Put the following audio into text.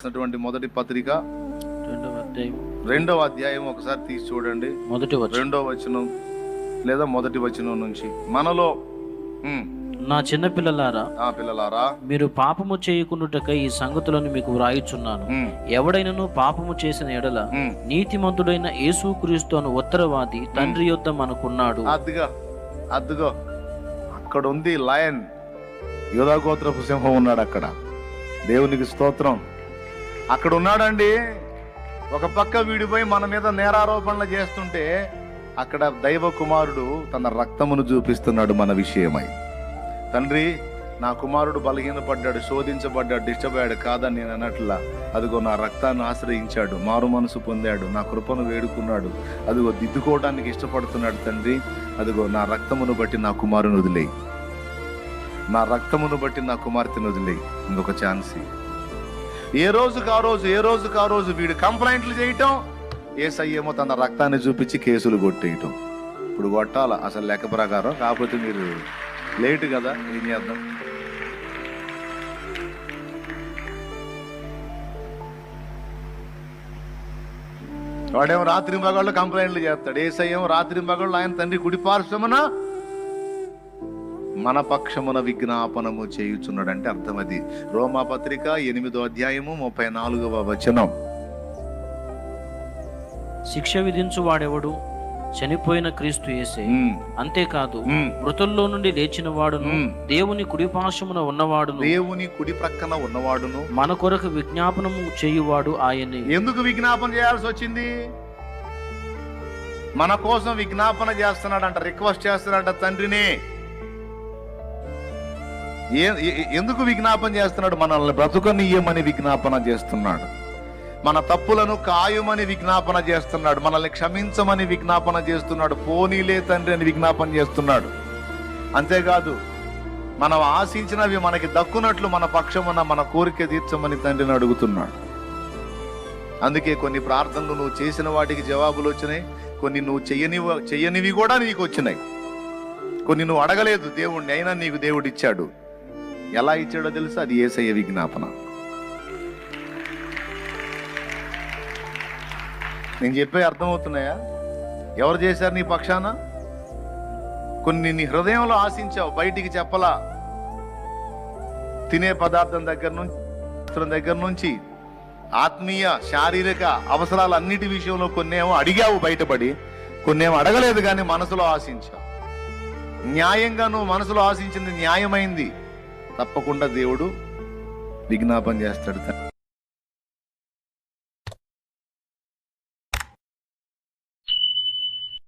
రాసినటువంటి మొదటి పత్రిక 2వ అధ్యాయం 2వ అధ్యాయం ఒకసారి తీసి చూడండి. మొదటి వచనం. 2వ వచనం లేదా మొదటి వచనం నుంచి. మనలో నా చిన్న పిల్లలారా, పిల్లలారా, మీరు పాపము చేయకుండాటకై ఈ సంగతులను మీకు వ్రాయిచున్నాను. ఎవడైనను పాపము చేసిన ఎడల నీతిమంతుడైన యేసుక్రీస్తు అను ఉత్తరవాది తండ్రి యొద్ద మనకున్నాడు. అద్దుగో అక్కడ ఉంది లయన్, యూదా గోత్రపు సింహం ఉన్నాడు అక్కడ. దేవునికి స్తోత్రం. అక్కడ ఉన్నాడండి. ఒక పక్క వీడిపోయి మన మీద నేరారోపణలు చేస్తుంటే అక్కడ దైవ కుమారుడు తన రక్తమును చూపిస్తున్నాడు మన విషయమై. తండ్రి, నా కుమారుడు బలహీనపడ్డాడు, శోధించబడ్డాడు, డిస్టర్బ్ అయ్యాడు కాదని నేను అన్నట్లా, అదిగో నా రక్తాన్ని ఆశ్రయించాడు, మారు మనసు పొందాడు, నా కృపను వేడుకున్నాడు, అదిగో దిద్దుకోవడానికి ఇష్టపడుతున్నాడు. తండ్రి, అదిగో నా రక్తమును బట్టి నా కుమారుని వదిలేయి, నా రక్తమును బట్టి నా కుమార్తెను వదిలేయి. ఇంకొక ఛాన్స్. ఏ రోజుకు ఆ రోజు వీడు కంప్లైంట్లు చేయటం, యేసయ్యేమో తన రక్తాన్ని చూపించి కేసులు కొట్టేయటం. ఇప్పుడు కొట్టాలా అసలు లెక్క ప్రకారం, కాకపోతే మీరు లేటు కదా, ఏం చేద్దాం. వాడేమో రాత్రి మగాళ్ళు కంప్లైంట్లు చేస్తాడు, యేసయ్యేమో రాత్రి మగాళ్ళు ఆయన తండ్రి కుడిపార్శ్వమున మన పక్షమున విజ్ఞాపనము చేయుచున్నాడు. అంటే అర్థం అది. రోమా పత్రిక 8వ అధ్యాయము 34వ వచనం. శిక్ష విధించు వాడెవడు? చనిపోయిన క్రీస్తు యేసే. అంతేకాదు, మృతుల్లో నుండి లేచిన వాడును, దేవుని కుడి పార్శ్వమున ఉన్నవాడును, దేవుని కుడి ప్రక్కన ఉన్నవాడును, మన కొరకు విజ్ఞాపనము చేయువాడు ఆయనే. ఎందుకు విజ్ఞాపన చేయాల్సి వచ్చింది? మన కోసం విజ్ఞాపన చేస్తున్నాడంట, రిక్వెస్ట్ చేస్తున్నాడంట తండ్రిని. ఎందుకు విజ్ఞాపన చేస్తున్నాడు? మనల్ని బ్రతుకనీయమని విజ్ఞాపన చేస్తున్నాడు, మన తప్పులను కాయుమని విజ్ఞాపన చేస్తున్నాడు, మనల్ని క్షమించమని విజ్ఞాపన చేస్తున్నాడు, పోనీలే తండ్రి అని విజ్ఞాపన చేస్తున్నాడు. అంతేకాదు, మనం ఆశించినవి మనకి దక్కునట్లు మన పక్షమున మన కోరిక తీర్చమని తండ్రిని అడుగుతున్నాడు. అందుకే కొన్ని ప్రార్థనలు నువ్వు చేసిన వాటికి జవాబులు వచ్చినాయి, కొన్ని నువ్వు చెయ్యనివి కూడా నీకు వచ్చినాయి, కొన్ని నువ్వు అడగలేదు దేవుణ్ణి, అయినా నీకు దేవుడు ఇచ్చాడు. ఎలా ఇచ్చాడో తెలుసా? అది యేసయ్య విజ్ఞాపన. నేను చెప్పే అర్థమవుతున్నాయా? ఎవరు చేశారు నీ పక్షాన? కొన్ని నీ హృదయంలో ఆశించావు, బయటికి చెప్పలా. తినే పదార్థం దగ్గర నుంచి ఆత్మీయ శారీరక అవసరాలన్నిటి విషయంలో కొన్నేమో అడిగావు బయటపడి, కొన్నేమో అడగలేదు కానీ మనసులో ఆశించావు. న్యాయంగా నువ్వు మనసులో ఆశించింది న్యాయమైంది, తప్పకుండా దేవుడు విజ్ఞాపన చేస్తాడు.